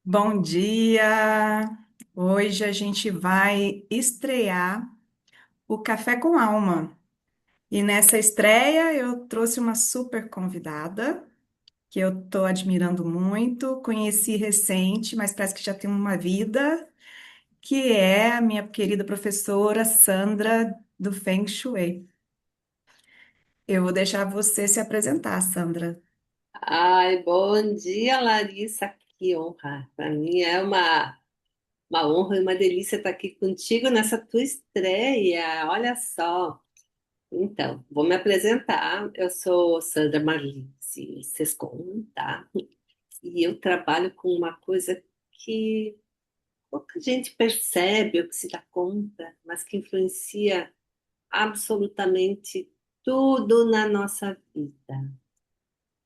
Bom dia! Hoje a gente vai estrear o Café com Alma. E nessa estreia eu trouxe uma super convidada que eu estou admirando muito, conheci recente, mas parece que já tem uma vida, que é a minha querida professora Sandra do Feng Shui. Eu vou deixar você se apresentar, Sandra. Ai, bom dia, Larissa. Que honra. Para mim é uma honra e uma delícia estar aqui contigo nessa tua estreia. Olha só. Então, vou me apresentar. Eu sou Sandra Marlise Sescon, tá? E eu trabalho com uma coisa que pouca gente percebe ou que se dá conta, mas que influencia absolutamente tudo na nossa vida.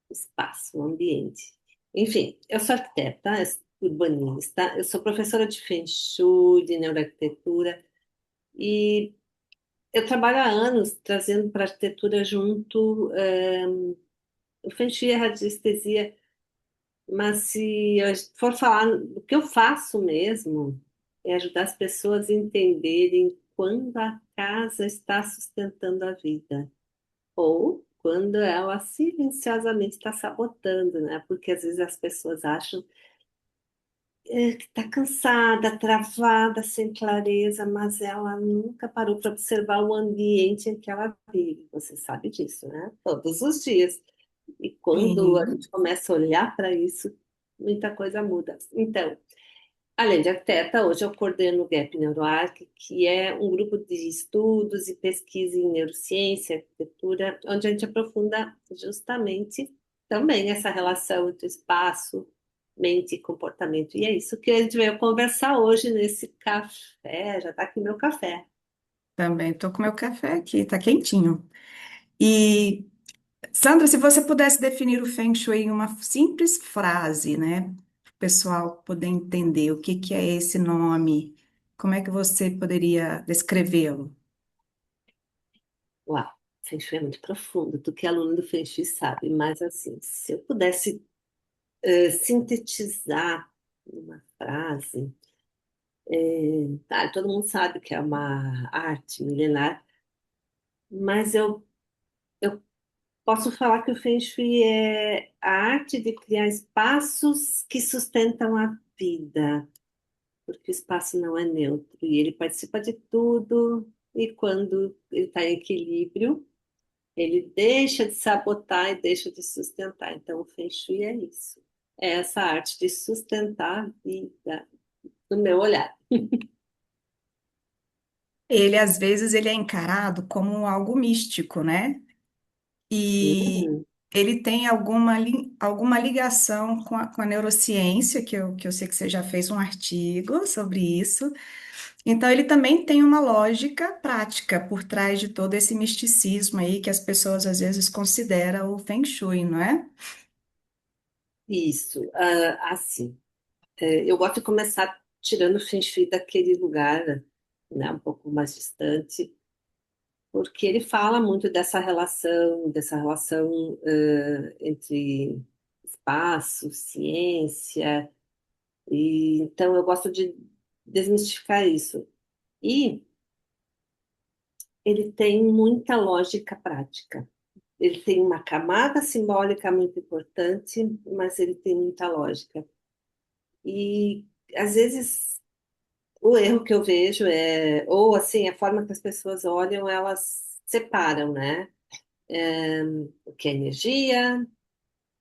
Espaço, o ambiente. Enfim, eu sou arquiteta, urbanista, eu sou professora de Feng Shui, de neuroarquitetura, e eu trabalho há anos trazendo para a arquitetura junto o Feng Shui e a radiestesia, mas se eu for falar do que eu faço mesmo, é ajudar as pessoas a entenderem quando a casa está sustentando a vida. Ou quando ela silenciosamente está sabotando, né? Porque às vezes as pessoas acham que está cansada, travada, sem clareza, mas ela nunca parou para observar o ambiente em que ela vive. Você sabe disso, né? Todos os dias. E quando a Sim, gente começa a olhar para isso, muita coisa muda. Então, além de arquiteta, hoje eu coordeno o Gap NeuroArc, que é um grupo de estudos e pesquisa em neurociência, arquitetura, onde a gente aprofunda justamente também essa relação entre espaço, mente e comportamento. E é isso que a gente veio conversar hoje nesse café. Já está aqui meu café. também estou com meu café aqui, tá quentinho. E Sandra, se você pudesse definir o Feng Shui em uma simples frase, né, para o pessoal poder entender o que que é esse nome, como é que você poderia descrevê-lo? Uau, Feng Shui é muito profundo. Tu que é aluno do Feng Shui sabe, mas assim, se eu pudesse sintetizar numa frase. Tá, todo mundo sabe que é uma arte milenar, mas eu posso falar que o Feng Shui é a arte de criar espaços que sustentam a vida, porque o espaço não é neutro e ele participa de tudo, e quando ele está em equilíbrio, ele deixa de sabotar e deixa de sustentar. Então, o Feng Shui é isso. É essa arte de sustentar a vida, no meu olhar. Ele, às vezes, ele é encarado como algo místico, né? E Uhum. ele tem alguma ligação com a neurociência, que eu sei que você já fez um artigo sobre isso. Então, ele também tem uma lógica prática por trás de todo esse misticismo aí que as pessoas às vezes consideram o Feng Shui, não é? Isso, assim. Eu gosto de começar tirando o Feng Shui daquele lugar, né, um pouco mais distante, porque ele fala muito dessa relação entre espaço, ciência, e então eu gosto de desmistificar isso. E ele tem muita lógica prática. Ele tem uma camada simbólica muito importante, mas ele tem muita lógica. E às vezes o erro que eu vejo é, ou assim, a forma que as pessoas olham, elas separam, né? O que é energia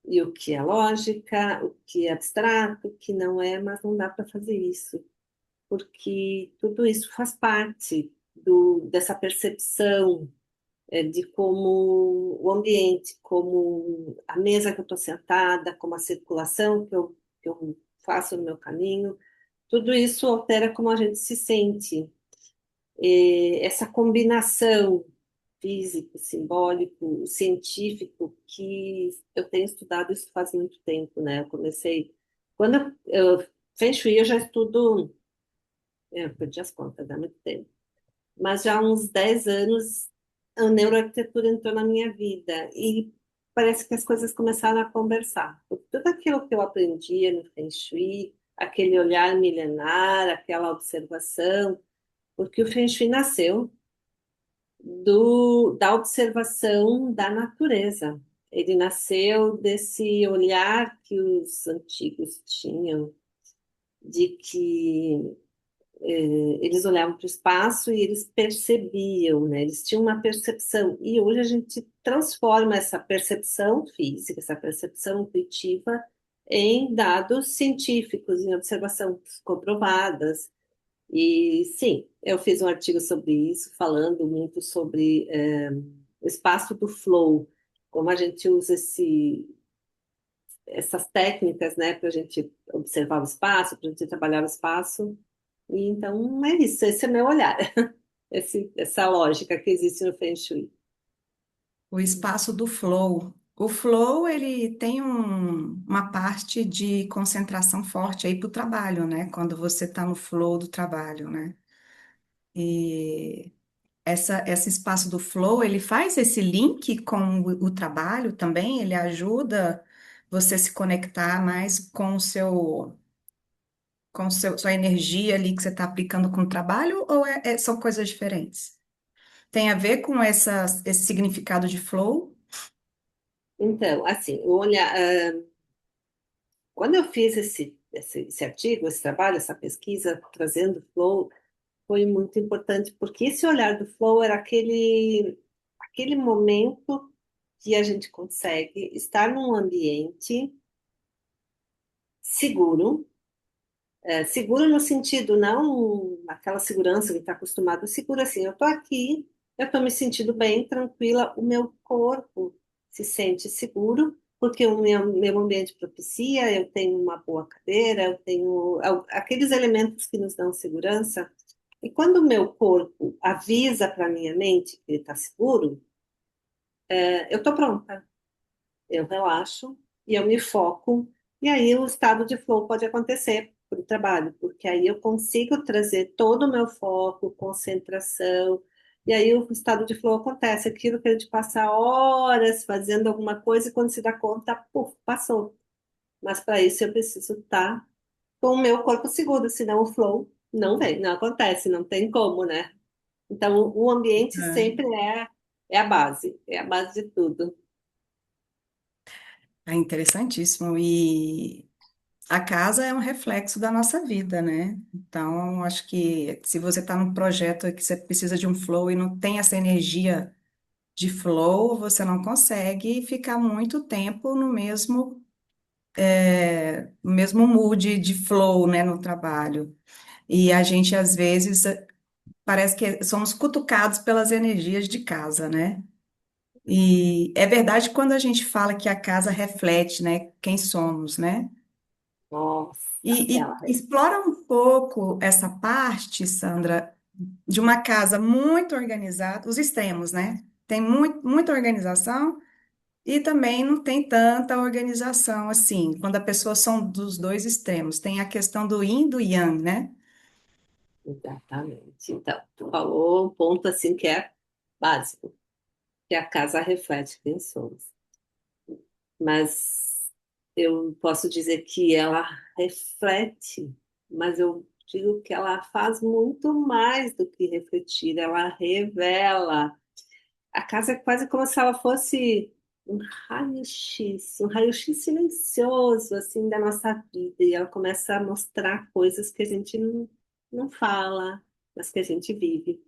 e o que é lógica, o que é abstrato, o que não é, mas não dá para fazer isso, porque tudo isso faz parte dessa percepção de como o ambiente, como a mesa que eu estou sentada, como a circulação que eu faço no meu caminho, tudo isso altera como a gente se sente. Essa combinação físico, simbólico, científico, que eu tenho estudado isso faz muito tempo, né? Eu comecei. Quando Feng Shui eu já estudo, eu perdi as contas há muito tempo, mas já há uns 10 anos a neuroarquitetura entrou na minha vida e parece que as coisas começaram a conversar. Tudo aquilo que eu aprendia no Feng Shui, aquele olhar milenar, aquela observação, porque o Feng Shui nasceu da observação da natureza. Ele nasceu desse olhar que os antigos tinham, de que eles olhavam para o espaço e eles percebiam, né? Eles tinham uma percepção. E hoje a gente transforma essa percepção física, essa percepção intuitiva, em dados científicos, em observações comprovadas. E sim, eu fiz um artigo sobre isso, falando muito sobre o espaço do flow, como a gente usa essas técnicas, né, para a gente observar o espaço, para a gente trabalhar o espaço. E então é isso, esse é meu olhar, essa lógica que existe no Feng Shui. O espaço do flow. O flow, ele tem uma parte de concentração forte aí para o trabalho, né? Quando você está no flow do trabalho, né? E esse espaço do flow, ele faz esse link com o trabalho também, ele ajuda você se conectar mais com sua energia ali que você está aplicando com o trabalho, ou são coisas diferentes? Tem a ver com esse significado de flow? Então, assim, quando eu fiz esse artigo, esse trabalho, essa pesquisa, trazendo flow, foi muito importante, porque esse olhar do flow era aquele momento que a gente consegue estar num ambiente seguro, seguro no sentido, não aquela segurança que está acostumado, seguro assim, eu estou aqui, eu estou me sentindo bem, tranquila, o meu corpo se sente seguro, porque o meu ambiente propicia, eu tenho uma boa cadeira, eu tenho aqueles elementos que nos dão segurança, e quando o meu corpo avisa para a minha mente que ele está seguro, eu estou pronta, eu relaxo e eu me foco, e aí o estado de flow pode acontecer para o trabalho, porque aí eu consigo trazer todo o meu foco, concentração, e aí o estado de flow acontece, aquilo que a gente passa horas fazendo alguma coisa e quando se dá conta, puf, passou. Mas para isso eu preciso estar com o meu corpo seguro, senão o flow não vem, não acontece, não tem como, né? Então o ambiente sempre é a base de tudo. É interessantíssimo. E a casa é um reflexo da nossa vida, né? Então, acho que se você está num projeto que você precisa de um flow e não tem essa energia de flow, você não consegue ficar muito tempo no mesmo mood de flow, né, no trabalho. E a gente, às vezes, parece que somos cutucados pelas energias de casa, né? E é verdade quando a gente fala que a casa reflete, né, quem somos, né? Nossa, E explora um pouco essa parte, Sandra, de uma casa muito organizada, os extremos, né? Tem muita organização e também não tem tanta organização assim, quando a pessoa são dos dois extremos. Tem a questão do yin e do yang, né? exatamente. Então, tu falou um ponto assim que é básico, que a casa reflete quem somos. Mas eu posso dizer que ela reflete, mas eu digo que ela faz muito mais do que refletir, ela revela. A casa é quase como se ela fosse um raio-x silencioso assim da nossa vida, e ela começa a mostrar coisas que a gente não fala, mas que a gente vive.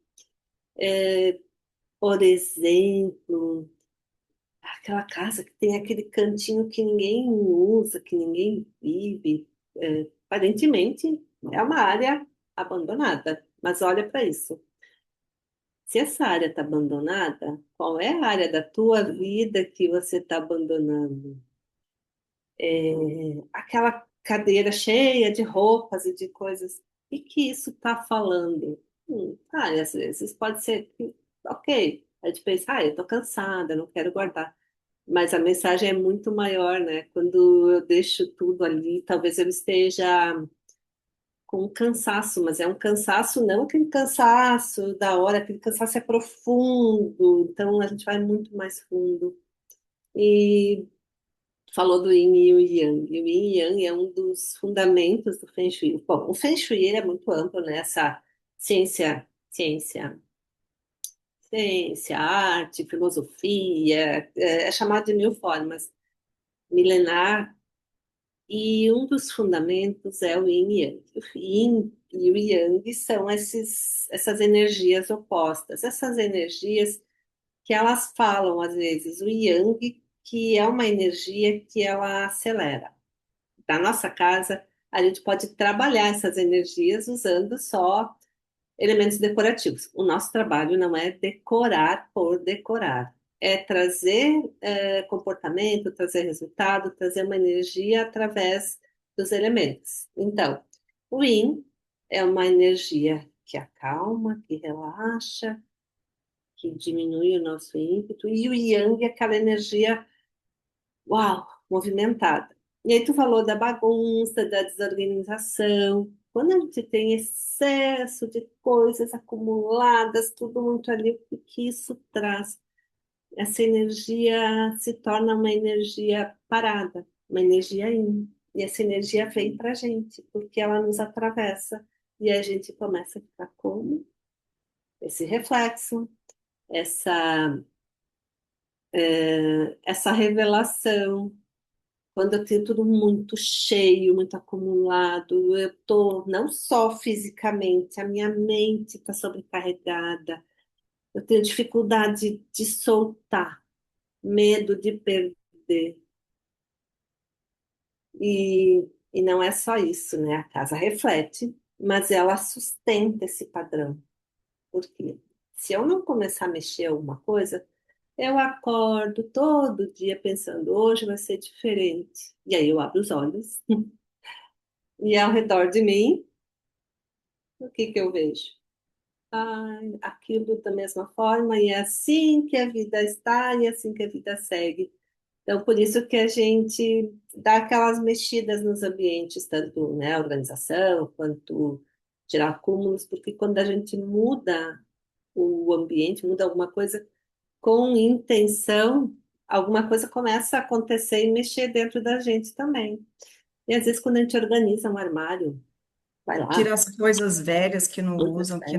Por exemplo, aquela casa que tem aquele cantinho que ninguém usa, que ninguém vive, aparentemente é uma área abandonada, mas olha para isso. Se essa área está abandonada, qual é a área da tua vida que você está abandonando? Aquela cadeira cheia de roupas e de coisas. E que isso está falando? Às vezes pode ser que, ok, a gente pensa, eu estou cansada, não quero guardar. Mas a mensagem é muito maior, né? Quando eu deixo tudo ali, talvez eu esteja com cansaço, mas é um cansaço, não aquele cansaço da hora, aquele cansaço é profundo, então a gente vai muito mais fundo. E falou do Yin e o Yang. E o Yin e Yang é um dos fundamentos do Feng Shui. Bom, o Feng Shui ele é muito amplo, né? Essa ciência, ciência, arte, filosofia, é chamado de mil formas, milenar. E um dos fundamentos é o Yin e Yang. O Yin e o Yang são essas energias opostas, essas energias que elas falam às vezes. O Yang, que é uma energia que ela acelera. Da nossa casa, a gente pode trabalhar essas energias usando só elementos decorativos. O nosso trabalho não é decorar por decorar, é trazer comportamento, trazer resultado, trazer uma energia através dos elementos. Então, o Yin é uma energia que acalma, que relaxa, que diminui o nosso ímpeto, e o Yang é aquela energia, uau, movimentada. E aí tu falou da bagunça, da desorganização. Quando a gente tem excesso de coisas acumuladas, tudo muito ali, o que isso traz? Essa energia se torna uma energia parada, uma energia yin. E essa energia vem para a gente, porque ela nos atravessa. E a gente começa a ficar como? Esse reflexo, essa, essa revelação. Quando eu tenho tudo muito cheio, muito acumulado, eu tô não só fisicamente, a minha mente está sobrecarregada. Eu tenho dificuldade de soltar, medo de perder. E não é só isso, né? A casa reflete, mas ela sustenta esse padrão. Por quê? Se eu não começar a mexer alguma coisa, eu acordo todo dia pensando, hoje vai ser diferente. E aí eu abro os olhos e ao redor de mim, o que que eu vejo? Ai, aquilo da mesma forma, e é assim que a vida está, e é assim que a vida segue. Então, por isso que a gente dá aquelas mexidas nos ambientes, tanto, né, organização, quanto tirar acúmulos, porque quando a gente muda o ambiente, muda alguma coisa com intenção, alguma coisa começa a acontecer e mexer dentro da gente também. E às vezes, quando a gente organiza um armário, vai lá, Tira as coisas velhas que não coisas usam, velhas.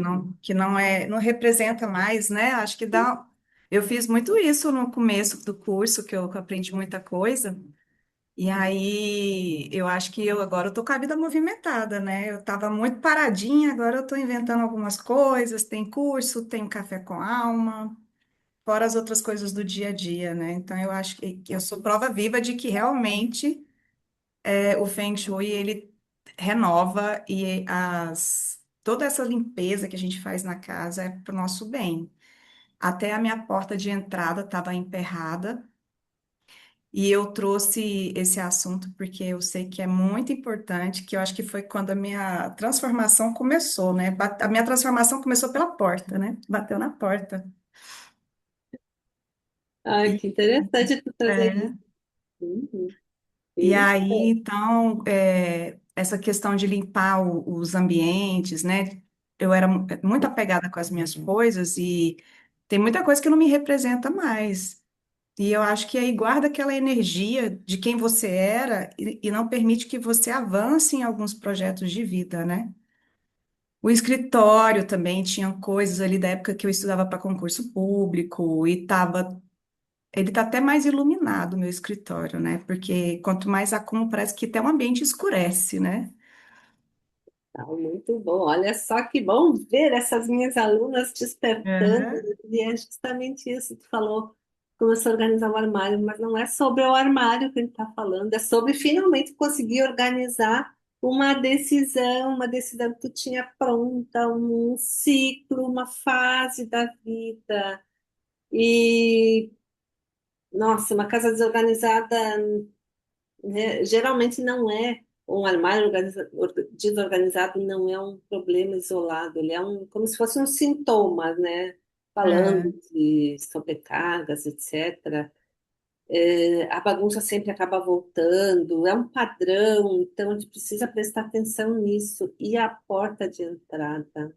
que não é, não representa mais, né? Acho que dá. Eu fiz muito isso no começo do curso, que eu aprendi muita coisa. E aí, eu acho que eu agora eu tô com a vida movimentada, né? Eu estava muito paradinha, agora eu estou inventando algumas coisas. Tem curso, tem café com alma, fora as outras coisas do dia a dia, né? Então, eu acho que eu sou prova viva de que realmente o Feng Shui, ele renova e toda essa limpeza que a gente faz na casa é para o nosso bem. Até a minha porta de entrada estava emperrada. E eu trouxe esse assunto porque eu sei que é muito importante, que eu acho que foi quando a minha transformação começou, né? A minha transformação começou pela porta, né? Bateu na porta. Ai, E, que interessante tu trazer isso. é, Uhum. e Isso. aí, então, essa questão de limpar os ambientes, né? Eu era muito apegada com as minhas coisas e tem muita coisa que não me representa mais. E eu acho que aí guarda aquela energia de quem você era e não permite que você avance em alguns projetos de vida, né? O escritório também tinha coisas ali da época que eu estudava para concurso público e ele tá até mais iluminado, o meu escritório, né? Porque quanto mais acúmulo, parece que até o ambiente escurece, né? Tá muito bom. Olha só que bom ver essas minhas alunas despertando. É. E é justamente isso. Tu falou, começou a organizar o armário, mas não é sobre o armário que a gente está falando, é sobre finalmente conseguir organizar uma decisão que tu tinha pronta, um ciclo, uma fase da vida. E, nossa, uma casa desorganizada né? Geralmente não é um armário desorganizado, não é um problema isolado, ele é como se fosse um sintoma, né? Falando É. de sobrecargas, etc. A bagunça sempre acaba voltando, é um padrão, então a gente precisa prestar atenção nisso. E a porta de entrada,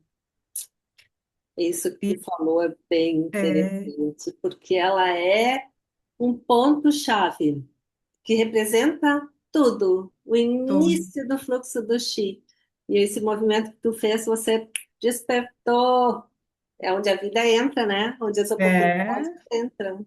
isso que tu E, falou é bem é, interessante, porque ela é um ponto-chave. que representa tudo, o Tô. início do fluxo do Qi. E esse movimento que tu fez, você despertou. É onde a vida entra, né? Onde as oportunidades É, entram.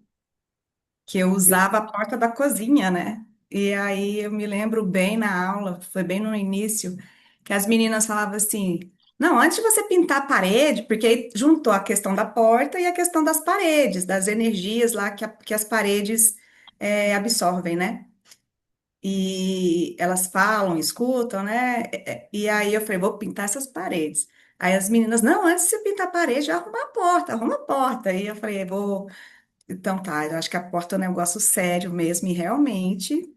que eu usava a porta da cozinha, né? E aí eu me lembro bem na aula, foi bem no início, que as meninas falavam assim: não, antes de você pintar a parede, porque aí juntou a questão da porta e a questão das paredes, das energias lá que as paredes absorvem, né? E elas falam, escutam, né? E aí eu falei: vou pintar essas paredes. Aí as meninas, não, antes de você pintar a parede, arruma a porta, arruma a porta. E eu falei: vou. Então tá, eu acho que a porta é um negócio sério mesmo, e realmente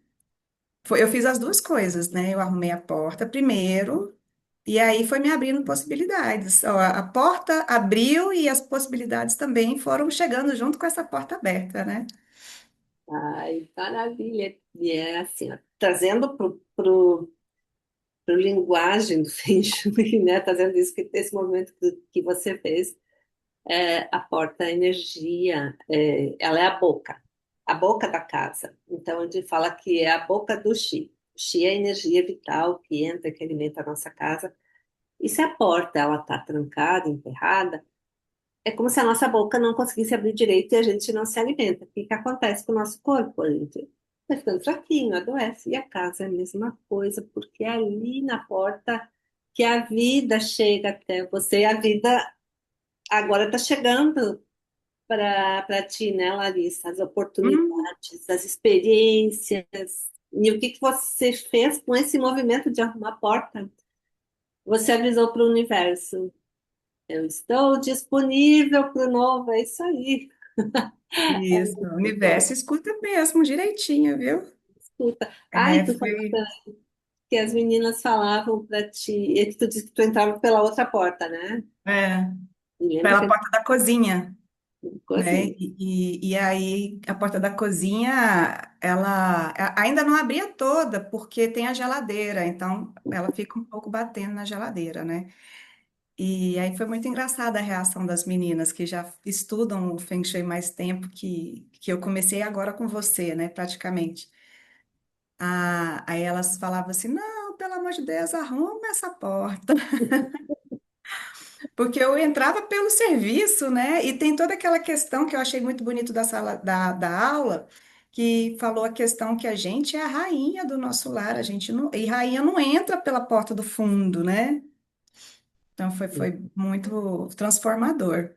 eu fiz as duas coisas, né? Eu arrumei a porta primeiro, e aí foi me abrindo possibilidades. Ó, a porta abriu e as possibilidades também foram chegando junto com essa porta aberta, né? Ai, maravilha. E é assim, ó, trazendo pro linguagem do Feng Shui, né? Trazendo isso, esse movimento que você fez, a porta, a energia, ela é a boca da casa. Então, a gente fala que é a boca do Qi. O Qi é a energia vital que entra, que alimenta a nossa casa. E se a porta ela está trancada, emperrada, é como se a nossa boca não conseguisse abrir direito e a gente não se alimenta. O que que acontece com o nosso corpo? A gente vai ficando fraquinho, adoece. E a casa é a mesma coisa, porque é ali na porta que a vida chega até você. E a vida agora está chegando para ti, né, Larissa? As Hum, oportunidades, as experiências. E o que que você fez com esse movimento de arrumar a porta? Você avisou para o universo. Eu estou disponível para o novo, é isso aí. É isso, o muito universo bom. escuta mesmo direitinho, viu? Escuta. Ai, É, tu falou foi, que as meninas falavam para ti, e que tu disse que tu entrava pela outra porta, né? é, Me lembra pela que porta da cozinha, ficou né? assim. E aí a porta da cozinha, ela ainda não abria toda, porque tem a geladeira, então ela fica um pouco batendo na geladeira, né? E aí foi muito engraçada a reação das meninas que já estudam o Feng Shui mais tempo que eu comecei agora com você, né? Praticamente. Aí elas falavam assim: não, pelo amor de Deus, arruma essa porta. Porque eu entrava pelo serviço, né? E tem toda aquela questão que eu achei muito bonito da sala da aula, que falou a questão que a gente é a rainha do nosso lar, a gente não, e rainha não entra pela porta do fundo, né? Então foi muito transformador.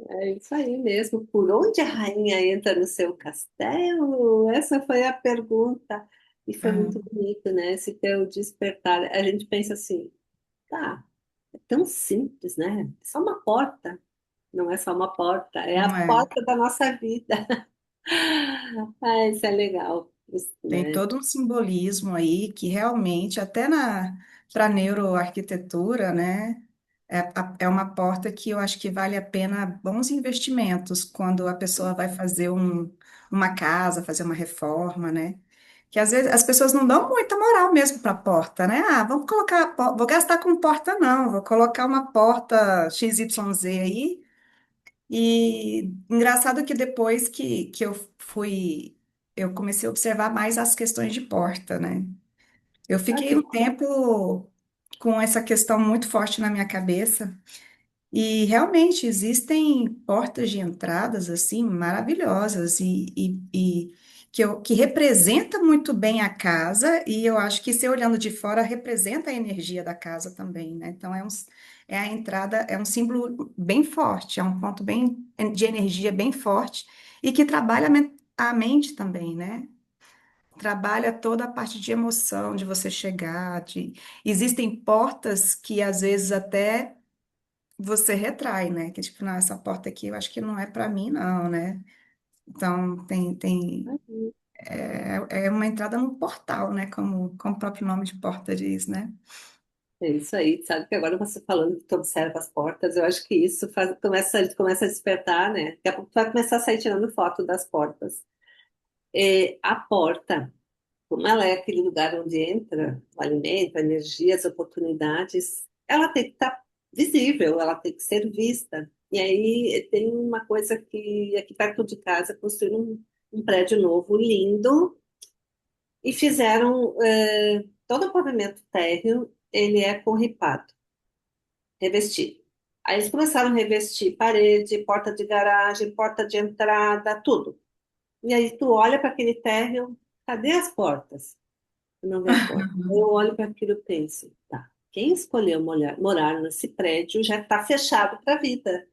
É isso aí mesmo. Por onde a rainha entra no seu castelo? Essa foi a pergunta. E foi muito Ah, bonito, né? Esse teu despertar. A gente pensa assim, tá, é tão simples, né? É só uma porta. Não é só uma porta, é a não é. porta da nossa vida. Ah, isso é legal, isso, Tem né? todo um simbolismo aí que realmente, até para neuroarquitetura, né? É uma porta que eu acho que vale a pena bons investimentos quando a pessoa vai fazer uma casa, fazer uma reforma, né? Que às vezes as pessoas não dão muita moral mesmo para a porta, né? Ah, vamos colocar, vou gastar com porta, não, vou colocar uma porta XYZ aí. E engraçado que depois que eu comecei a observar mais as questões de porta, né? Eu Ah, fiquei que um bom. tempo com essa questão muito forte na minha cabeça. E realmente existem portas de entradas assim maravilhosas e que representa muito bem a casa, e eu acho que se olhando de fora representa a energia da casa também, né? Então é a entrada, é um símbolo bem forte, é um ponto bem de energia bem forte e que trabalha a mente também, né? Trabalha toda a parte de emoção, de você chegar, existem portas que às vezes até você retrai, né? Que tipo, não, essa porta aqui eu acho que não é para mim, não, né? Então é uma entrada no portal, né? Como o próprio nome de porta diz, né? É isso aí, sabe que agora você falando que tu observa as portas, eu acho que isso começa a despertar, né? Daqui a pouco tu vai começar a sair tirando foto das portas. A porta, como ela é aquele lugar onde entra o alimento, a energia, as oportunidades, ela tem que estar visível, ela tem que ser vista. E aí tem uma coisa que aqui perto de casa construíram um prédio novo, lindo, e fizeram todo o pavimento térreo, ele é com ripado, revestido. Aí eles começaram a revestir parede, porta de garagem, porta de entrada, tudo. E aí tu olha para aquele térreo, cadê as portas? Tu não vê a porta. Eu olho para aquilo e penso, tá, quem escolheu morar nesse prédio já está fechado para a vida.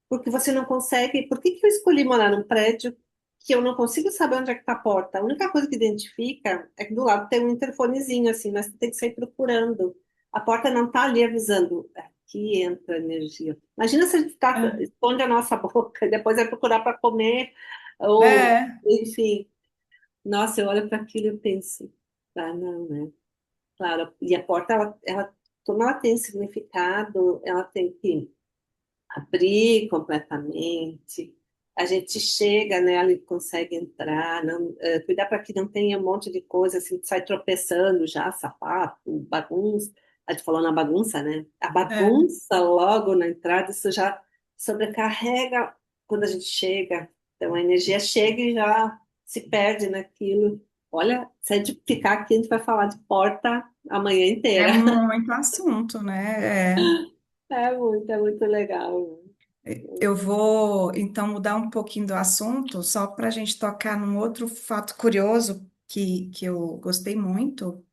Porque você não consegue. Por que que eu escolhi morar num prédio que eu não consigo saber onde é que está a porta? A única coisa que identifica é que do lado tem um interfonezinho assim, mas você tem que sair procurando. A porta não está ali avisando. Aqui entra energia. Imagina se a gente esconde a nossa boca e depois vai procurar para comer, ou, É, enfim. Nossa, eu olho para aquilo e penso, ah, não, né? Claro, e a porta, como ela tem significado, ela tem que abrir completamente. A gente chega nela e consegue entrar, não, cuidar para que não tenha um monte de coisa assim, que sai tropeçando já, sapato, bagunça. A gente falou na bagunça, né? A é. bagunça logo na entrada, isso já sobrecarrega quando a gente chega. Então a energia chega e já se perde naquilo. Olha, se a gente ficar aqui, a gente vai falar de porta a manhã É inteira. muito assunto, né? É muito legal. Eu vou então mudar um pouquinho do assunto, só para a gente tocar num outro fato curioso que eu gostei muito,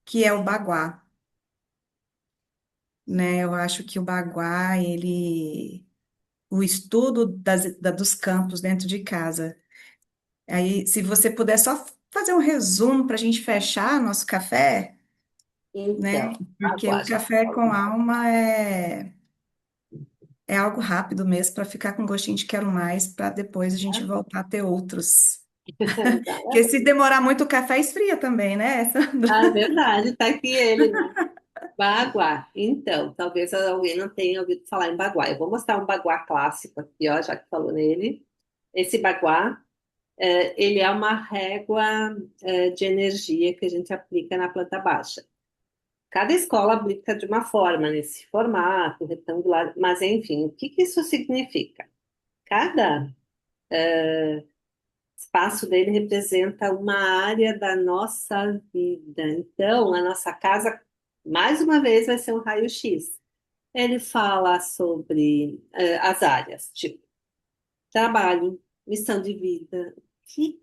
que é o baguá, né? Eu acho que o baguá, o estudo dos campos dentro de casa. Aí, se você puder só fazer um resumo para a gente fechar nosso café, né? Então, Porque agora o a gente café fala. com alma é algo rápido mesmo para ficar com gostinho de quero mais, para depois a gente voltar a ter outros. Porque se Exatamente. demorar muito, o café esfria também, né, Sandra? Ah, é verdade, tá aqui ele, né? Baguá. Então, talvez alguém não tenha ouvido falar em baguá. Eu vou mostrar um baguá clássico aqui, ó, já que falou nele. Esse baguá, ele é uma régua, de energia que a gente aplica na planta baixa. Cada escola aplica de uma forma, nesse formato retangular, mas enfim, o que que isso significa? Cada espaço dele representa uma área da nossa vida. Então, a nossa casa, mais uma vez, vai ser um raio-x. Ele fala sobre as áreas, tipo trabalho, missão de vida, o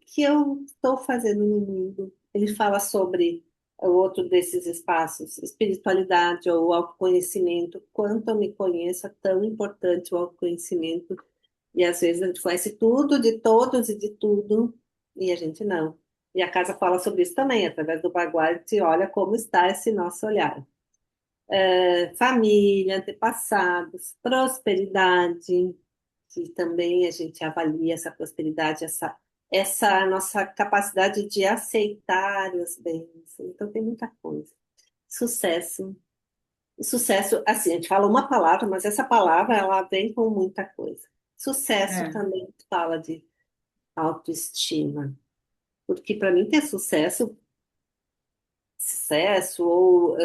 que eu estou fazendo no mundo. Ele fala sobre o outro desses espaços, espiritualidade ou autoconhecimento, quanto eu me conheço, é tão importante o autoconhecimento e às vezes a gente conhece tudo de todos e de tudo, e a gente não. E a casa fala sobre isso também, através do Baguá, a gente olha como está esse nosso olhar. Família, antepassados, prosperidade, que também a gente avalia essa prosperidade, essa nossa capacidade de aceitar os bens. Então tem muita coisa. Sucesso. Sucesso, assim, a gente fala uma palavra, mas essa palavra ela vem com muita coisa. Sucesso É, também fala de autoestima, porque para mim ter sucesso ou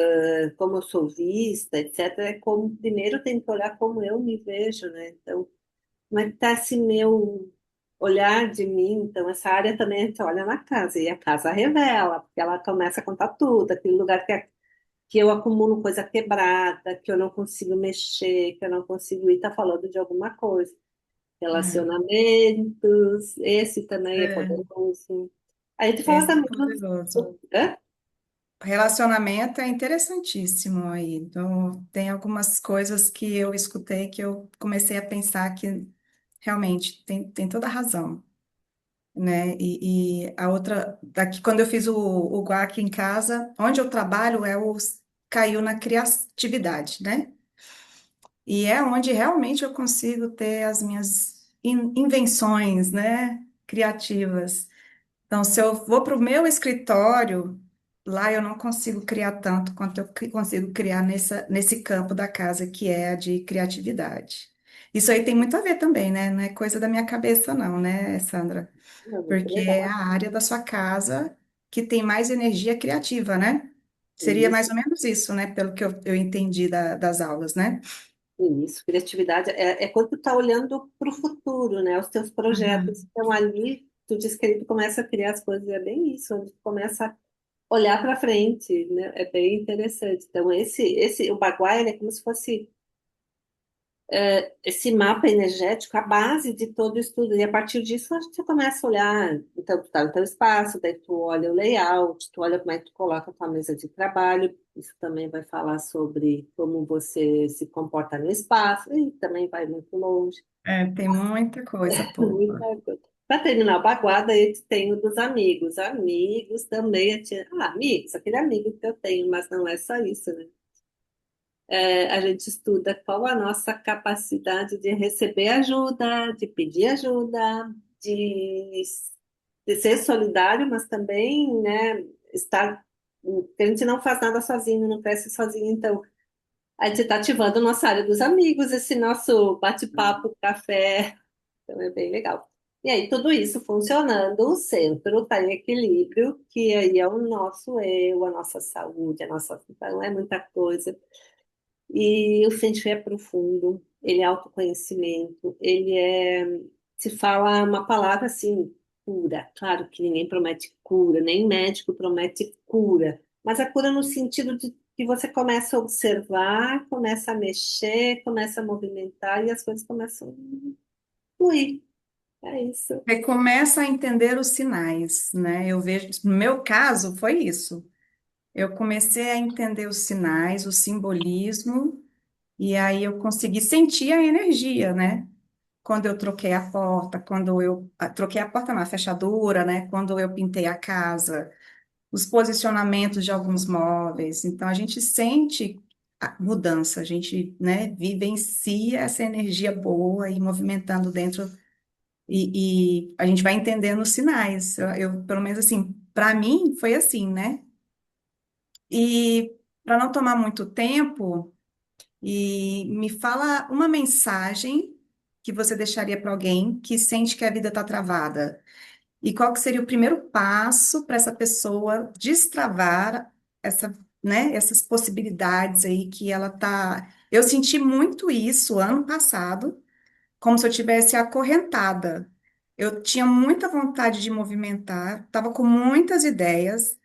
como eu sou vista, etc, é como primeiro eu tenho que olhar como eu me vejo, né? Então, como é que está esse meu olhar de mim? Então, essa área também a gente olha na casa e a casa revela, porque ela começa a contar tudo, aquele lugar que eu acumulo coisa quebrada, que eu não consigo mexer, que eu não consigo ir, tá falando de alguma coisa. é, Relacionamentos, esse também é é. poderoso. Aí tu fala Esse é também poderoso. hã? Relacionamento é interessantíssimo aí. Então, tem algumas coisas que eu escutei que eu comecei a pensar que realmente tem toda a razão, né? E a outra, daqui, quando eu fiz o guac em casa, onde eu trabalho caiu na criatividade, né? E é onde realmente eu consigo ter as minhas invenções, né? Criativas. Então, se eu vou para o meu escritório, lá eu não consigo criar tanto quanto eu consigo criar nesse campo da casa, que é a de criatividade. Isso aí tem muito a ver também, né? Não é coisa da minha cabeça, não, né, Sandra? É muito Porque é legal. a área da sua casa que tem mais energia criativa, né? Seria mais Isso, ou menos isso, né? Pelo que eu entendi das aulas, né? isso. Criatividade é quando tu tá olhando para o futuro, né? Os teus projetos Uhum. estão ali. tu diz que aí tu começa a criar as coisas, é bem isso, onde tu começa a olhar para frente, né? É bem interessante. Então, o Baguá, ele é como se fosse esse mapa energético, a base de todo o estudo. E a partir disso, a gente começa a olhar, então, tu tá no teu espaço, daí tu olha o layout, tu olha como é que tu coloca a tua mesa de trabalho. Isso também vai falar sobre como você se comporta no espaço, e também vai muito longe. É, tem muita coisa Muita boa. coisa. Para terminar o baguada, eu tenho dos amigos. Amigos também. Amigos, aquele amigo que eu tenho, mas não é só isso, né? A gente estuda qual a nossa capacidade de receber ajuda, de pedir ajuda, de, de ser solidário, mas também, né, estar. Porque a gente não faz nada sozinho, não cresce sozinho, então a gente está ativando a nossa área dos amigos, esse nosso bate-papo, café, então é bem legal. E aí, tudo isso funcionando, o centro está em equilíbrio, que aí é o nosso eu, a nossa saúde, a nossa. Então, é muita coisa. E o Feng Shui é profundo, ele é autoconhecimento, ele é, se fala uma palavra assim, cura. Claro que ninguém promete cura, nem médico promete cura, mas a cura no sentido de que você começa a observar, começa a mexer, começa a movimentar e as coisas começam a fluir. É isso. Você começa a entender os sinais, né? Eu vejo, no meu caso, foi isso. Eu comecei a entender os sinais, o simbolismo, e aí eu consegui sentir a energia, né? Quando eu troquei a porta, quando eu troquei a porta na fechadura, né? Quando eu pintei a casa, os posicionamentos de alguns móveis. Então a gente sente a mudança, a gente, né, vivencia essa energia boa e movimentando dentro e a gente vai entendendo os sinais. Pelo menos assim, para mim foi assim, né? E para não tomar muito tempo, e me fala uma mensagem que você deixaria para alguém que sente que a vida está travada. E qual que seria o primeiro passo para essa pessoa destravar essa, né, essas possibilidades aí que ela tá. Eu senti muito isso ano passado, como se eu tivesse acorrentada. Eu tinha muita vontade de movimentar, estava com muitas ideias,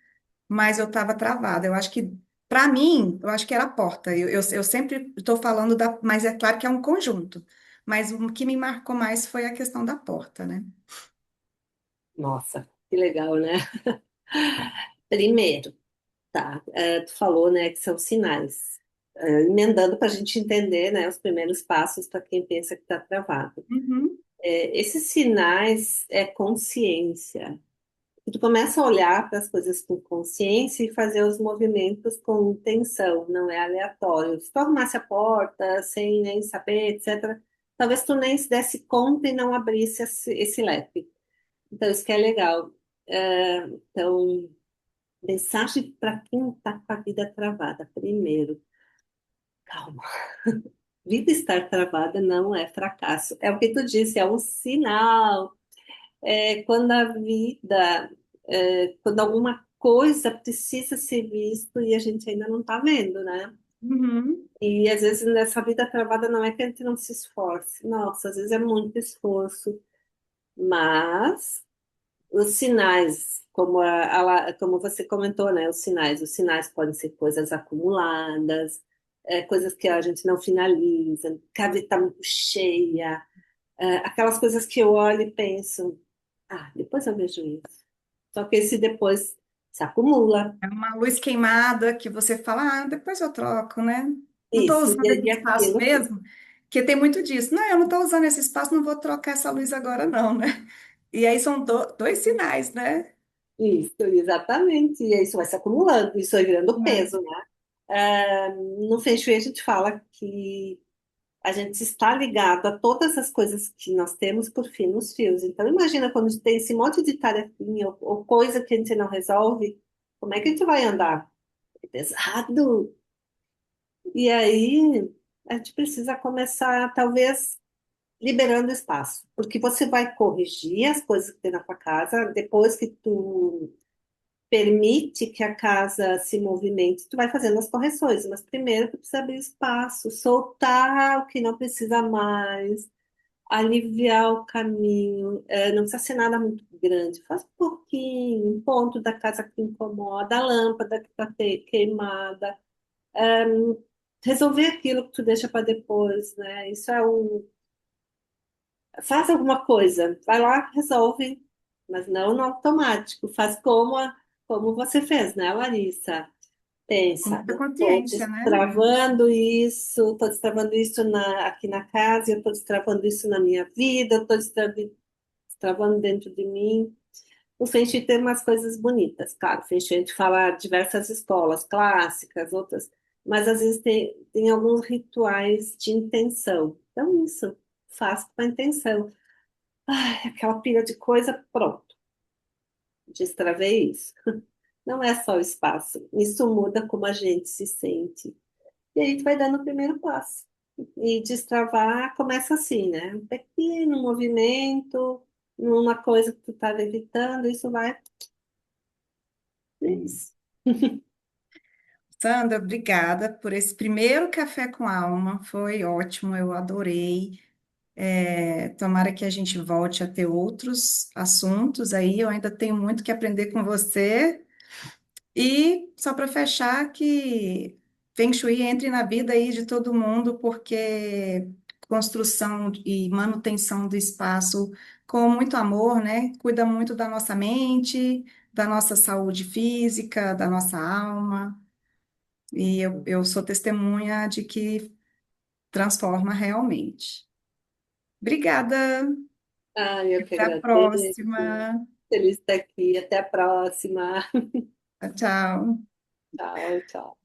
mas eu estava travada. Eu acho que, para mim, eu acho que era a porta. Eu sempre estou falando da, mas é claro que é um conjunto. Mas o que me marcou mais foi a questão da porta, né? Nossa, que legal, né? Primeiro, tá, tu falou, né, que são sinais. Emendando para a gente entender, né, os primeiros passos para quem pensa que está travado. Uhum. Esses sinais é consciência. E tu começa a olhar para as coisas com consciência e fazer os movimentos com intenção, não é aleatório. Se tu arrumasse a porta sem nem saber, etc., talvez tu nem se desse conta e não abrisse esse leque. Então, isso que é legal. Então, mensagem para quem está com a vida travada. Primeiro, calma. Vida estar travada não é fracasso. É o que tu disse, é um sinal. Quando a vida, quando alguma coisa precisa ser visto e a gente ainda não está vendo, né? Uhum. E às vezes nessa vida travada não é que a gente não se esforce. Nossa, às vezes é muito esforço, mas os sinais, como você comentou, né? Os sinais podem ser coisas acumuladas, coisas que a gente não finaliza, que a vida está muito cheia, aquelas coisas que eu olho e penso, depois eu vejo isso. Só que esse depois se acumula. É uma luz queimada que você fala, depois eu troco, né? Não estou Isso, usando esse e espaço aquilo. mesmo, que tem muito disso. Não, eu não estou usando esse espaço, não vou trocar essa luz agora, não, né? E aí são dois sinais, né? Isso, exatamente. E isso vai se acumulando, isso vai virando peso, né? No Feng Shui a gente fala que a gente está ligado a todas as coisas que nós temos por finos fios. Então, imagina quando a gente tem esse monte de tarefinha ou coisa que a gente não resolve, como é que a gente vai andar? É pesado. E aí, a gente precisa começar, talvez, liberando espaço, porque você vai corrigir as coisas que tem na tua casa, depois que tu permite que a casa se movimente, tu vai fazendo as correções, mas primeiro tu precisa abrir espaço, soltar o que não precisa mais, aliviar o caminho. Não precisa ser nada muito grande. Faz um pouquinho, um ponto da casa que incomoda, a lâmpada que está queimada. É, resolver aquilo que tu deixa para depois, né? Isso é um. Faz alguma coisa, vai lá, resolve, mas não no automático. Faz como você fez, né, Larissa? Com Pensa, muita eu estou consciência, né? destravando isso aqui na casa, eu estou destravando isso na minha vida, eu estou destravando dentro de mim. O Feng Shui tem umas coisas bonitas, claro. O Feng Shui a gente fala diversas escolas clássicas, outras, mas às vezes tem alguns rituais de intenção. Então, isso, faço com a intenção. Ai, aquela pilha de coisa, pronto, destravei isso. Não é só o espaço, isso muda como a gente se sente. E aí tu vai dando o primeiro passo. E destravar começa assim, né? Um pequeno movimento, numa coisa que tu estava evitando, isso vai. É isso. Sandra, obrigada por esse primeiro café com alma. Foi ótimo, eu adorei. Tomara que a gente volte a ter outros assuntos aí. Eu ainda tenho muito que aprender com você. E só para fechar, que Feng Shui entre na vida aí de todo mundo, porque construção e manutenção do espaço com muito amor, né? Cuida muito da nossa mente, da nossa saúde física, da nossa alma. E eu sou testemunha de que transforma realmente. Obrigada, Ah, eu que até a agradeço. próxima. Feliz de estar aqui. Até a próxima. Tchau. Tchau, tchau.